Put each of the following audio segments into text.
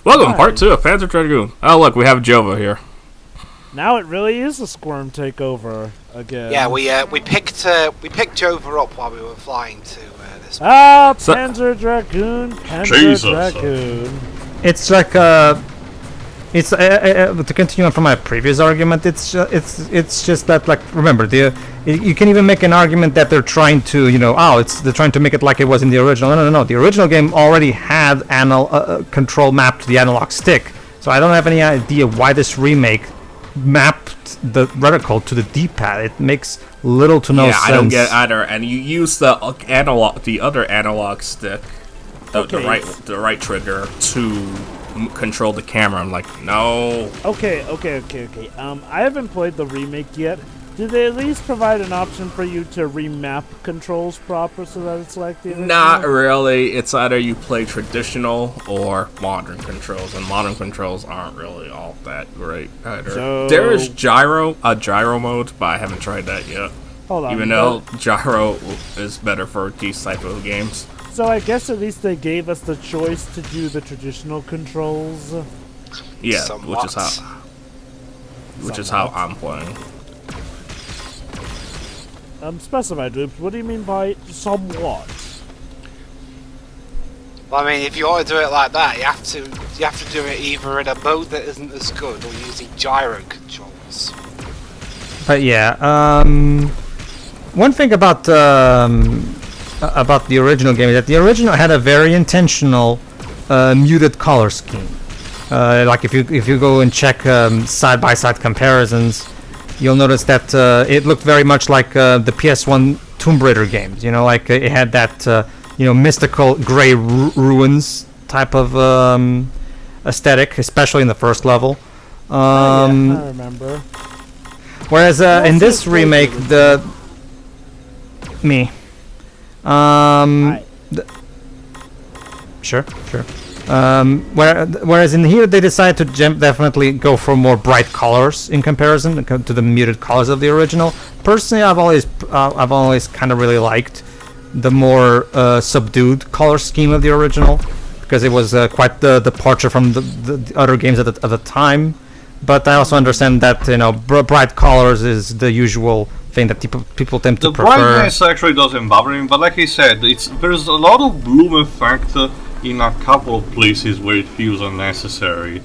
Welcome, part 2 of Panzer Dragoon. Oh, look, we have Jovah here. Now it really is a SCWRM takeover again. Yeah, we picked Jovah up while we were flying to this. Panzer Dragoon, Dragoon. It's like to continue on from my previous argument. It's just that, like, remember, you can even make an argument that they're trying to, they're trying to make it like it was in the original. No. The original game already had control mapped to the analog stick, so I don't have any idea why this remake mapped the reticle to the D-pad. It makes little to no sense. Yeah, I don't get either. And you use the other analog stick, the right trigger to control the camera. I'm like, no. Okay. I haven't played the remake yet. Did they at least provide an option for you to remap controls proper so that it's like the original? Not really. It's either you play traditional or modern controls, and modern controls aren't really all that great either. So there is gyro mode, but I haven't tried that yet. Hold on. Even though gyro is better for these type of games. So I guess at least they gave us the choice to do the traditional controls. Yeah, Somewhat. which is how I'm playing. Specify, Droops. What do you mean by somewhat? Well, I mean, if you want to do it like that, you have to do it either in a mode that isn't as good or using gyro controls. But yeah, one thing about the original game is that the original had a very intentional muted color scheme. Like if you go and check side-by-side comparisons, you'll notice that it looked very much like the PS1 Tomb Raider games. Like it had that mystical gray ruins type of aesthetic, especially in the first level. Yeah, I remember. Whereas in this remake, Sure. Whereas in here they decided to definitely go for more bright colors in comparison to the muted colors of the original. Personally, I've always kind of really liked the more subdued color scheme of the original, because it was quite the departure from the other games at the time. But I also understand that bright colors is the usual thing that people tend to prefer. The brightness actually doesn't bother me, but like I said, there's a lot of bloom effect in a couple of places where it feels unnecessary.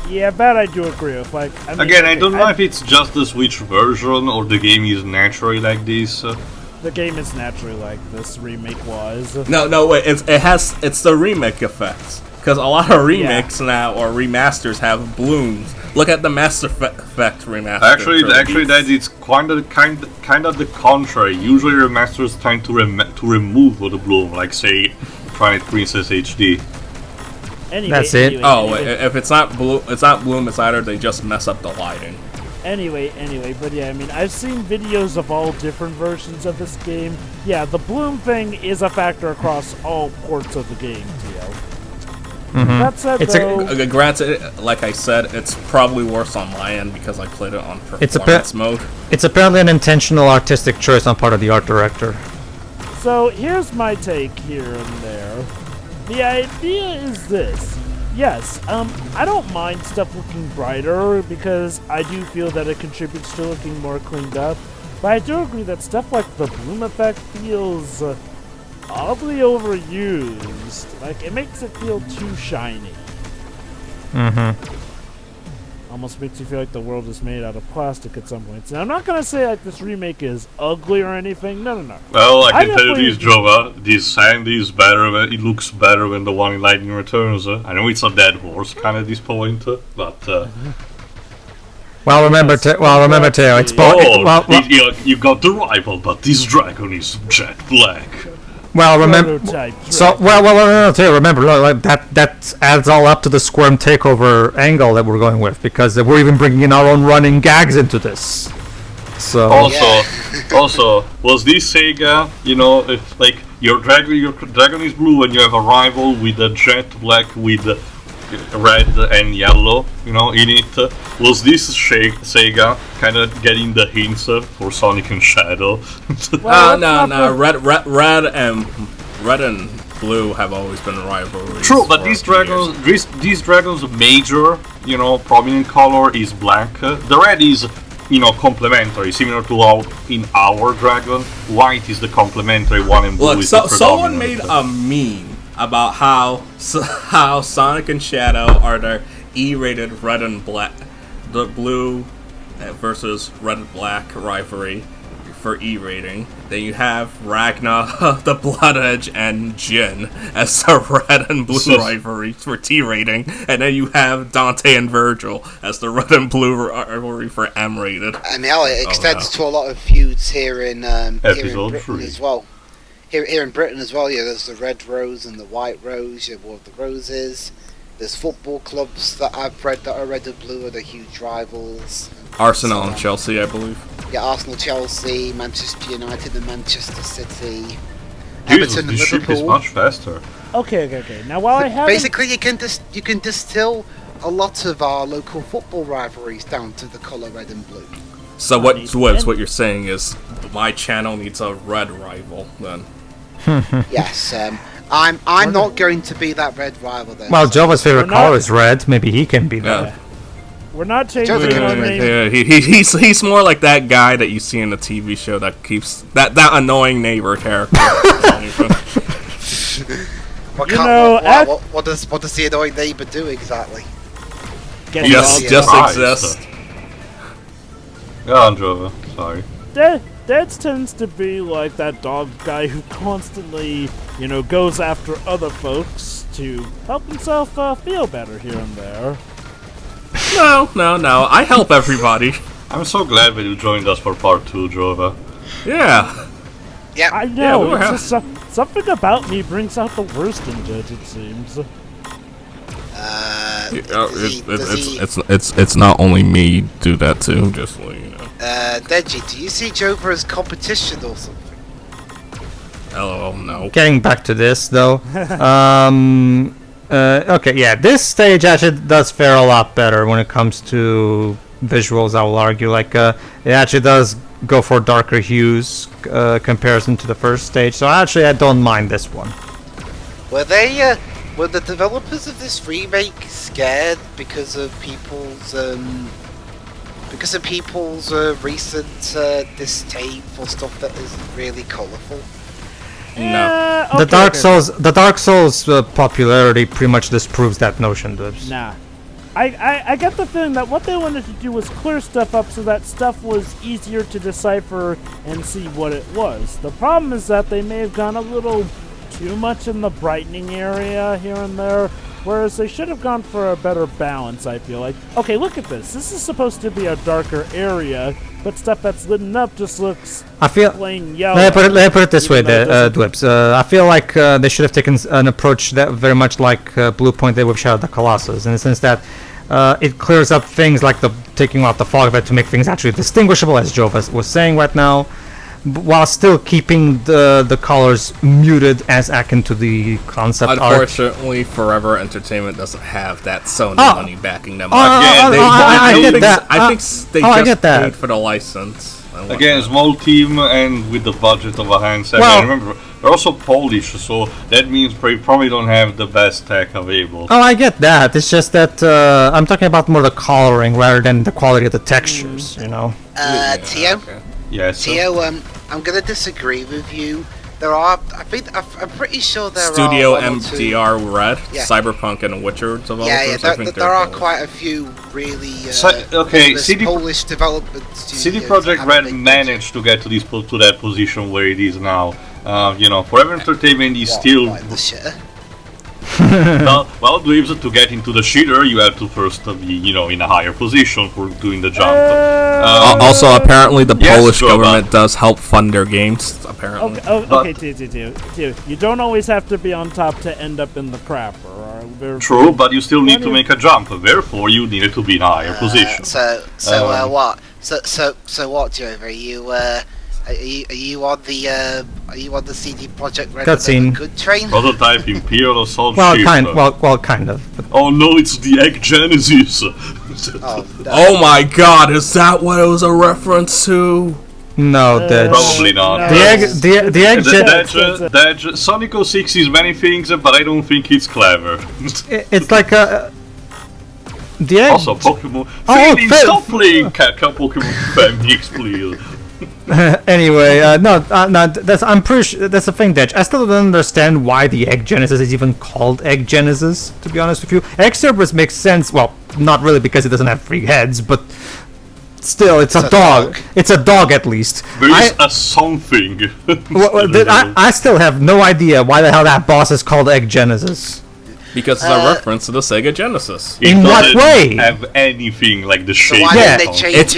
Yeah, that I do agree with. Like, I don't know if it's just the Switch version or the game is naturally like this. The game is naturally like this remake was. No, wait. It's the remake effects, because a lot of remakes now or remasters have blooms. Look at the Mass Effect remaster. Actually, that is kind of the contrary. Usually, remasters tend to remove the bloom, like say, Twilight Princess HD. Anyway, that's it. If it's not bloom, it's either they just mess up the lighting. Anyway, but yeah, I mean, I've seen videos of all different versions of this game. Yeah, the bloom thing is a factor across all ports of the game, TL. Mm-hmm. That said, granted, like I said, it's probably worse on my end because I played it on performance mode. It's apparently an intentional artistic choice on part of the art director. So here's my take here and there. The idea is this. Yes, I don't mind stuff looking brighter because I do feel that it contributes to looking more cleaned up. But I do agree that stuff like the bloom effect feels oddly overused. Like, it makes it feel too shiny. Mm-hmm. Almost makes you feel like the world is made out of plastic at some points. Now, I'm not gonna say like this remake is ugly or anything. No. Well, I can tell you this, Jovah. This Sandy is better. It looks better than the one in Lightning Returns. I know it's a dead horse kind of this point, but. Well, remember, Teo. It's you got the rival, but this dragon is jet black. Well, remember. No, Teo. Remember, like that adds all up to the SCWRM takeover angle that we're going with, because we're even bringing in our own running gags into this. So. Also, was this Sega? If like your dragon is blue and you have a rival with a jet black with red and yellow, in it. Was this Sega kind of getting the hints for Sonic and Shadow? No. Red and blue have always been rivalries. True, but for these years. dragons' major, prominent color is black. The red is, complementary, similar to in our dragon. White is the complementary one, and blue Look, is the someone predominant. made a meme about how Sonic and Shadow are the E-rated red and black, the blue versus red and black rivalry for E rating. Then you have Ragnar, the Blood Edge, and Jin as the red and blue rivalry for T rating, and then you have Dante and Virgil as the red and blue rivalry for M rated. And now it extends to a lot of feuds here in Episode Britain 3. as well. Here in Britain as well, there's the Red Rose and the White Rose. You have War of the Roses. There's football clubs that I've read that are red and blue are the huge rivals. Arsenal and Chelsea, I believe. Yeah, Arsenal, Chelsea, Manchester United, and Manchester City. Jesus, Everton and this ship is Liverpool. much faster. Okay. Now, while I have Basically, you can distill a lot of our local football rivalries down to the colour red and blue. So what you're saying is my channel needs a red rival then. Yes, I'm not going to be that red rival then. Well, Jovah's favorite We're not- color is red. Maybe he can be that. Yeah. we're not changing Jovah can our be red. name. Yeah, he's more like that guy that you see in the TV show that keeps that annoying neighbor character. What does the annoying neighbour do exactly? Get just Nice. exist. Yeah, Jovah, sorry. Dads tends to be like that dog guy who constantly, goes after other folks to help himself feel better here and there. No. I help everybody. I'm so glad that you joined us for part 2, Jovah. Yeah. Yep. I know, we're it's just something about me brings out the worst in Judge, it seems. It's not only me do that too. Just so you know. Deji, do you see Jovah as competition or something? LOL, no. Getting back to this though, okay, yeah, this stage actually does fare a lot better when it comes to visuals. I will argue, like, it actually does go for darker hues comparison to the first stage. So actually, I don't mind this one. Were the developers of this remake scared because of people's recent disdain for stuff that isn't really colourful? No. The Dark Souls popularity pretty much disproves that notion, Dibs. Nah. I get the feeling that what they wanted to do was clear stuff up so that stuff was easier to decipher and see what it was. The problem is that they may have gone a little too much in the brightening area here and there, whereas they should have gone for a better balance, I feel like. Okay, look at this. This is supposed to be a darker area, but stuff that's lit up just looks I feel. plain yellow. Let me put it this way, even though it doesn't- Dwibs. I feel like they should have taken an approach that very much like Blue Point did with Shadow of the Colossus, in the sense that it clears up things like taking out the fog of it to make things actually distinguishable, as Jovah was saying right now, while still keeping the colors muted as akin to the concept art. Unfortunately, Forever Entertainment doesn't have that Sony money backing them up. I get that. I think they I just get that. paid for the license. and Again, whatnot. small team and with the budget of a handset. Well- And remember, they're also Polish, so that means they probably don't have the best tech available. Oh, I get that. It's just that I'm talking about more the coloring rather than the quality of the textures, you know? Tio? Okay. Yes. Tio, I'm gonna disagree with you. There are, I'm pretty sure there Studio are one or two- MDR Red, Yeah. Cyberpunk, and Witcher developers. Yeah, I think there are both. quite a few really okay, there's CD Polish development CD studios Projekt that have a Red big managed to get to that position where it is now. Forever Entertainment is budget. still What, in the shitter? well, Dweebs, to get into the shitter, you have to first be, in a higher position for doing the jump. Also, apparently, the Yes, Polish Jovah. government does help fund their games. Apparently, Okay, Tio. You don't always have to be on top to end up in the crap. True, but you still need to make a jump. Therefore, you needed to be in a higher position. What? So what, Jovah? Are you on the CD Projekt Red Cutscene. good train? Prototype Imperial Assault Well, Ship. kind of. But Oh no, it's the Egg Genesis. Oh, no. oh my God, is that what it was a reference to? No, Dej. Probably not. no. The egg gen. Dej, Sonic 06 is many things, but I don't think it's clever. It's like a. The egg. Also, Pokemon. Oh, Stop playing Pokemon Mix, please. Anyway, no, that's I'm pretty sure that's the thing, Dej. I still don't understand why the Egg Genesis is even called Egg Genesis. To be honest with you, Egg Cerberus makes sense. Well, not really because it doesn't have 3 heads, but still, it's a dog. It's a dog at least. There is a something. I still have no idea why the hell that boss is called Egg Genesis. Because it's a reference to the Sega Genesis. In what way? Have anything like the So shape? why Yeah. didn't they change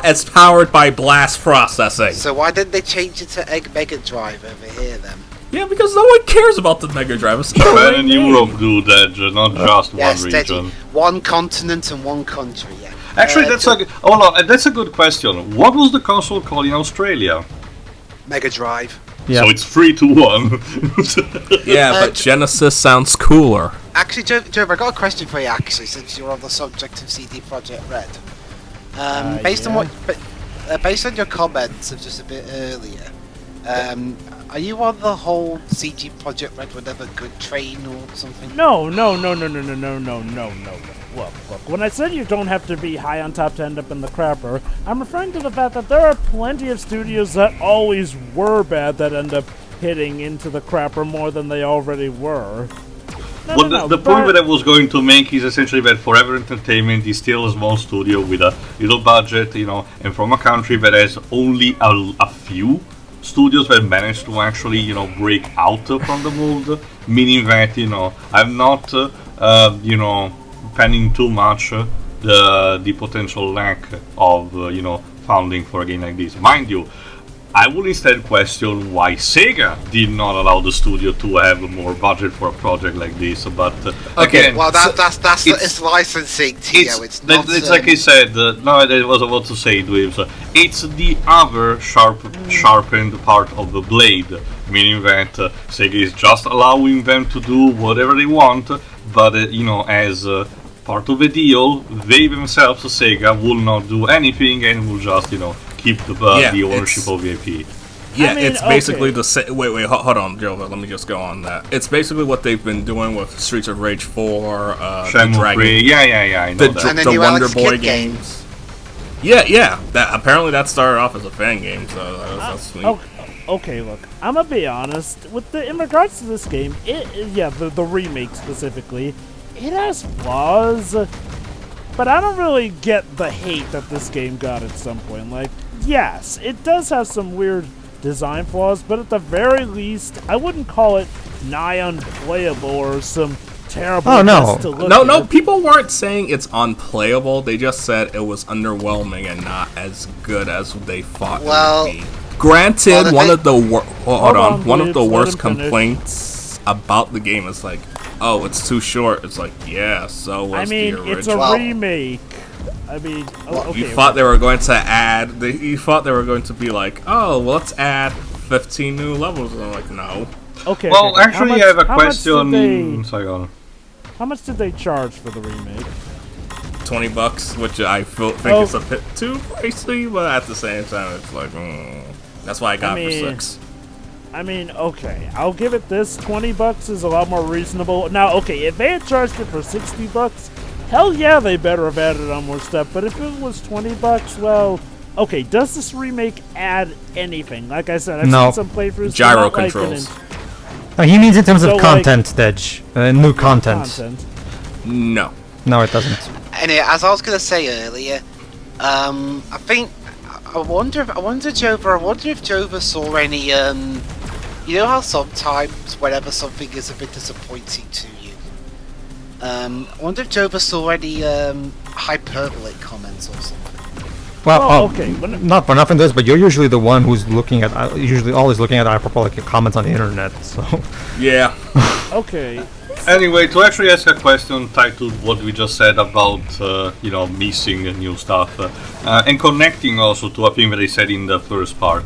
It's powered by blast processing. So why didn't they change it to Egg Mega Drive over here then? Yeah, because no one cares about the Mega Drive. It's not Japan a and name. Europe do that, not just Yeah, one steady. region. One continent and one country. Yeah. Actually, that's a good question. What was the console called in Australia? Mega Drive. Yeah. So it's 3-1. Yeah, but Genesis sounds cooler. Actually, Jovah, I got a question for you. Actually, since you're on the subject of CD Projekt Red, based on based on your comments of just a bit earlier, are you on the whole CD Projekt Red would never good train or something? No. Look. When I said you don't have to be high on top to end up in the crapper, I'm referring to the fact that there are plenty of studios that always were bad that end up hitting into the crapper more than they already were. The point that I was going to make is essentially that Forever Entertainment is still a small studio with a little budget, and from a country that has only a few studios that managed to actually, break out from the mold, meaning that, I'm not, pending too much the potential lack of, funding for a game like this. Mind you, I would instead question why Sega did not allow the studio to have more budget for a project like this. But again, Well, it's licensing, Tio. It's not. It's like I said. No, I was about to say, Dweebs. It's the other sharpened part of the blade, meaning that Sega is just allowing them to do whatever they want, but as part of the deal, they themselves, Sega, will not do anything and will just, keep the ownership of the IP. Yeah, I mean, it's basically the same. Wait, hold on, Jovah. Let me just go on that. It's basically what they've been doing with Streets of Rage 4, Shenmue 3, yeah, I know that. And the the new Wonder Alex Boy Kidd game. games. Yeah. That apparently that started off as a fan game, so that's sweet. Okay, look, I'm gonna be honest. In regards to this game, the remake specifically, it has flaws, but I don't really get the hate that this game got at some point. Like, yes, it does have some weird design flaws, but at the very least, I wouldn't call it nigh unplayable or some terrible. Oh, no. mess to look No, at. people weren't saying it's unplayable. They just said it was underwhelming and not as good as they thought Well, it would be. Granted, one of the worst finish. complaints about the game is like, oh, it's too short. It's like, yeah, so was I mean, the original. it's a Well- remake. I mean, okay. You thought they were going to add. You thought they were going to be like, oh, well, let's add 15 new levels. And I'm like, no. Okay. Well, okay. actually, I have a how much did question. Sorry, go on. How much did they charge for the remake? $20, which I think Oh. is a bit too pricey, but at the same time, it's like, that's why I got it for 6. I mean, okay, I'll give it this. $20 is a lot more reasonable. Now, okay, if they had charged it for $60, hell yeah, they better have added on more stuff. But if it was $20, well, okay, does this remake add anything? Like I said, I've No. seen some playthroughs. Gyro they're not like controls. He means in terms So, of like, content, Dej. New content. No. No, it doesn't. Anyway, as I was gonna say earlier, I wonder if Jovah saw any. You know how sometimes whenever something is a bit disappointing to you, I wonder if Jovah saw any hyperbolic comments or something. Well, okay. not for nothing, but you're usually the one who's looking at, usually always looking at hyperbolic comments on the internet. So Yeah. Okay. Anyway, to actually ask a question tied to what we just said about, missing new stuff, and connecting also to a thing that I said in the first part.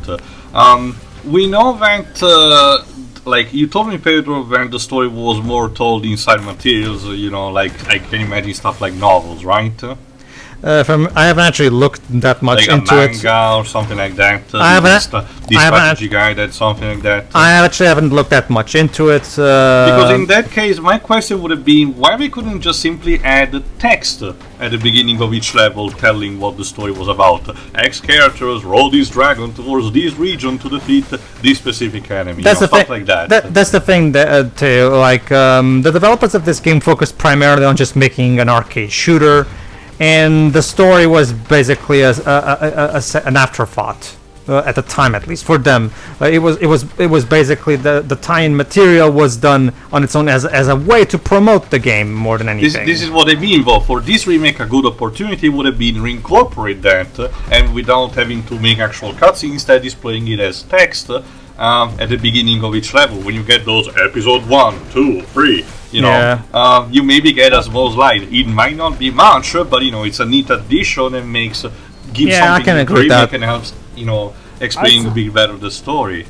We know that, like you told me, Pedro, that the story was more told inside materials. Like I can imagine stuff like novels, right? I haven't actually looked that much like into a it. manga or something like that. I haven't- This I haven't strategy guide, something like that. I actually haven't looked that much into it. Because in that case, my question would have been why we couldn't just simply add text at the beginning of each level telling what the story was about. X characters rode this dragon towards this region to defeat this specific enemy. That's the stuff thing. like that. That's the thing. Too. Like the developers of this game focused primarily on just making an arcade shooter, and the story was basically an afterthought. At the time, at least for them, it was basically the tie-in material was done on its own as a way to promote the game more than anything. This is what I mean, though. For this remake, a good opportunity would have been reincorporate that, and without having to make actual cutscenes, instead displaying it as text at the beginning of each level. When you get those episode 1, 2, 3, you know, you maybe get a small slide. It might not be much, but you know, it's a neat addition and gives I can something agree with great that. and helps, you know, explain a bit better the story.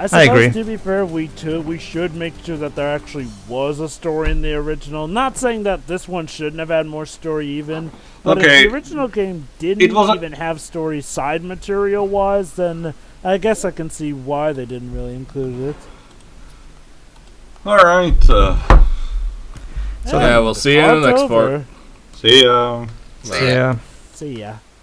I suppose, agree. to be fair, we should make sure that there actually was a story in the original. Not saying that this one shouldn't have had more story even, but if Okay. the original game didn't even have story side material-wise, then I guess I can see why they didn't really include it. Alright, So yeah, we'll see you in the next part. October. see ya. Yeah. See ya.